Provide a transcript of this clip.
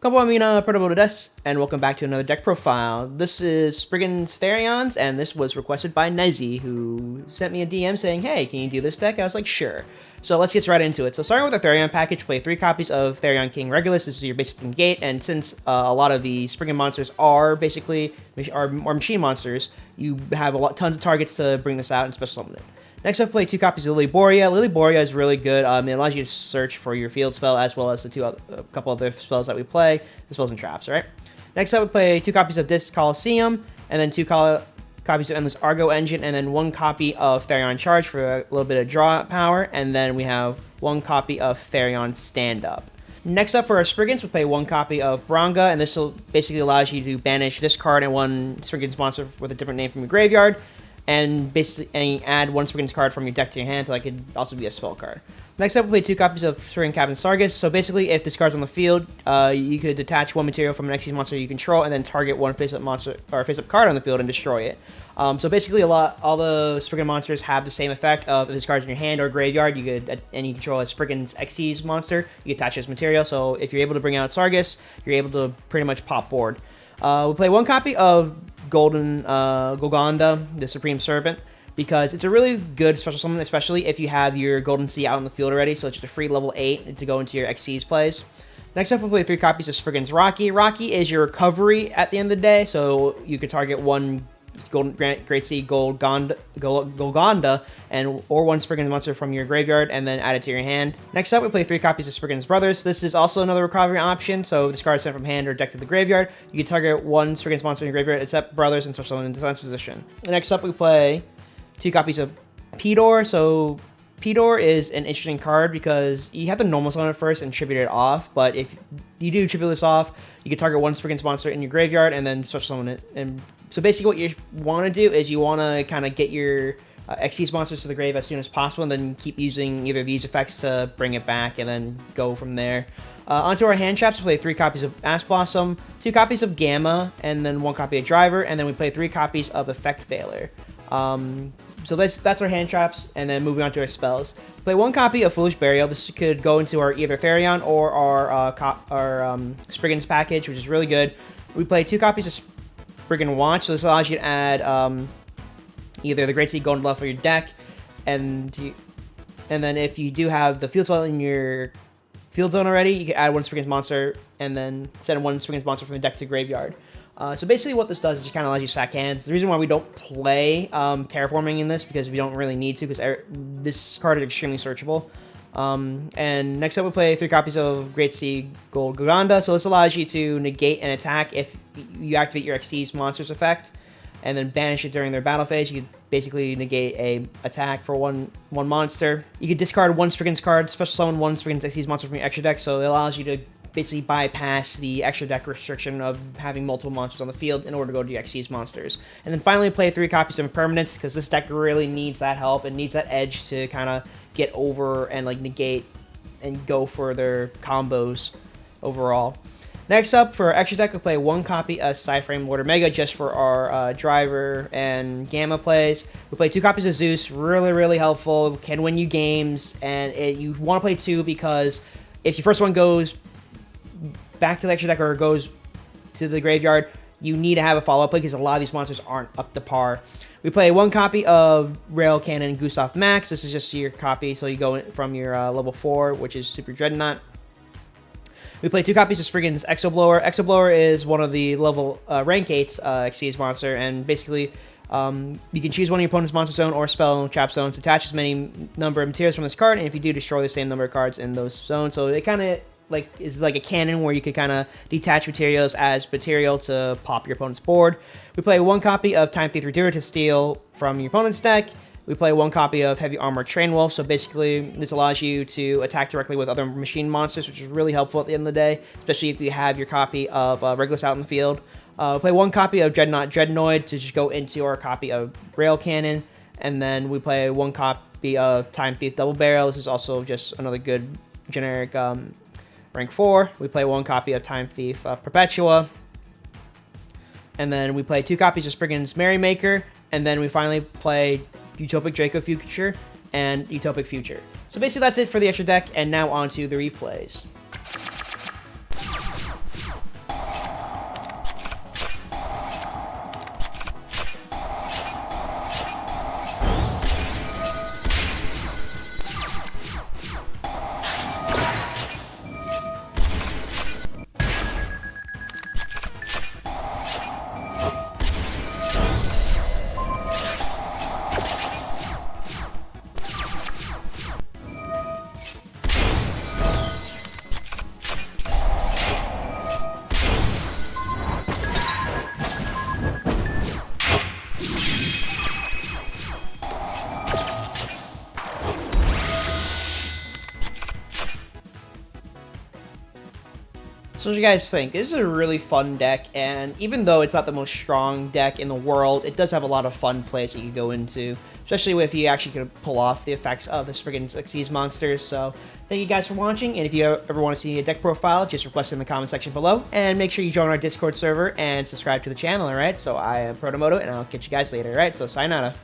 Kapamina Proto-moto des, and welcome back to another deck profile. This is Springans Therions, and this was requested by Nezzy, who sent me a DM saying, hey, can you do this deck? I was like, sure. So let's get right into it. So starting with the Therion package, play 3 copies of Therion King Regulus. This is your basic negate, and since a lot of the Springan monsters are basically machine monsters, you have tons of targets to bring this out and special summon it. Next up, play 2 copies of Lily Borea. Lily Borea is really good. It allows you to search for your field spell as well as the couple other spells that we play, the spells and traps, right? Next up, we play 2 copies of Disc Coliseum, and then 2 copies of Endless Argo Engine, and then 1 copy of Therion Charge for a little bit of draw power, and then we have 1 copy of Therion Stand Up. Next up for our Springans, we play 1 copy of Branga, and this will basically allows you to banish this card and 1 Springans monster with a different name from your graveyard, and basically add 1 Springans card from your deck to your hand, so that could also be a spell card. Next up, we play 2 copies of Springan Captain Sargus. So basically, if this card's on the field, you could detach 1 material from an Xyz monster you control, and then target 1 face-up monster or face-up card on the field and destroy it. So basically, all the Springan monsters have the same effect of if this card's in your hand or graveyard, you could and you control a Springan's Xyz monster, you attach this material. So if you're able to bring out Sargus, you're able to pretty much pop board. We play 1 copy of Golgonda, the Supreme Serpent, because it's a really good special summon, especially if you have your Golden Sea out in the field already, so it's just a free level 8 to go into your Xyz plays. Next up, we'll play 3 copies of Spriggan's Rocky. Rocky is your recovery at the end of the day, so you could target 1 Great Sea Golgonda or 1 Spriggan's monster from your graveyard and then add it to your hand. Next up, we play 3 copies of Spriggan's Brothers. This is also another recovery option, so if this card is sent from hand or deck to the graveyard, you can target 1 Spriggan's monster in your graveyard except Brothers and special summon in defense position. Next up, we play 2 copies of Pedor. So Pedor is an interesting card because you have to normal summon it first and tribute it off, but if you do tribute this off, you can target 1 Spriggan's monster in your graveyard and then special summon it. And so basically what you want to do is you want to kind of get your Xyz monsters to the grave as soon as possible, and then keep using either of these effects to bring it back and then go from there. Onto our hand traps, we play 3 copies of Ash Blossom, 2 copies of Gamma, and then 1 copy of Driver, and then we play 3 copies of Effect Failure. So that's our hand traps, and then moving on to our spells. We play 1 copy of Foolish Burial. This could go into our either Therion or our Spriggan's package, which is really good. We play 2 copies of Spriggan Watch, so this allows you to add either the Great Sea Golden Bluff for your deck, and then if you do have the field spell in your field zone already, you can add 1 Spriggan's monster, and then send 1 Spriggan's monster from the deck to graveyard. So basically what this does is just kind of allows you to stack hands. The reason why we don't play Terraforming in this, because we don't really need to, because this card is extremely searchable. And next up we play 3 copies of Great Sea Golgonda. So this allows you to negate an attack if you activate your Xyz monster's effect, and then banish it during their battle phase. You can basically negate a attack for one monster. You can discard 1 Spriggan's card, special summon 1 Spriggan's Xyz monster from your extra deck, so it allows you to basically bypass the extra deck restriction of having multiple monsters on the field in order to go to your Xyz monsters. And then finally play 3 copies of Impermanence, because this deck really needs that help and needs that edge to kind of get over and like negate and go for their combos overall. Next up, for our extra deck, we'll play 1 copy of Psyframe Lord Omega just for our Driver and Gamma plays. We play 2 copies of Zeus, really helpful, can win you games, and you want to play 2 because if your first one goes back to the extra deck or goes to the graveyard, you need to have a follow-up play because a lot of these monsters aren't up to par. We play 1 copy of Rail Cannon Gustav Max. This is just your copy, so you go in from your level 4, which is Super Dreadnought. We play 2 copies of Spriggan's Exoblower. Exoblower is one of the level rank 8 Xyz monster, and basically you can choose one of your opponent's monster zone or spell trap zones, attach as many number of materials from this card, and if you do, destroy the same number of cards in those zones. So it kind of is like a cannon where you could kind of detach materials as material to pop your opponent's board. We play 1 copy of Time Thief Redoer to steal from your opponent's deck. We play 1 copy of Heavy Armor Train Wolf, so basically this allows you to attack directly with other machine monsters, which is really helpful at the end of the day, especially if you have your copy of Regulus out in the field. We play 1 copy of Dreadnought Dreadnoid to just go into our copy of Rail Cannon, and then we play 1 copy of Time Thief Double Barrel. This is also just another good generic rank 4. We play 1 copy of Time Thief Perpetua, and then we play 2 copies of Spriggan's Merrymaker, and then we finally play Utopic Draco Future and Utopic Future. So basically that's it for the extra deck, and now on to the replays. So what do you guys think? This is a really fun deck, and even though it's not the most strong deck in the world, it does have a lot of fun plays that you can go into, especially if you actually can pull off the effects of the Springans Xyz monsters. So thank you guys for watching, and if you ever want to see a deck profile, just request it in the comment section below, and make sure you join our Discord server and subscribe to the channel, alright? So I am Proto-moto, and I'll catch you guys later, alright? So sayonara.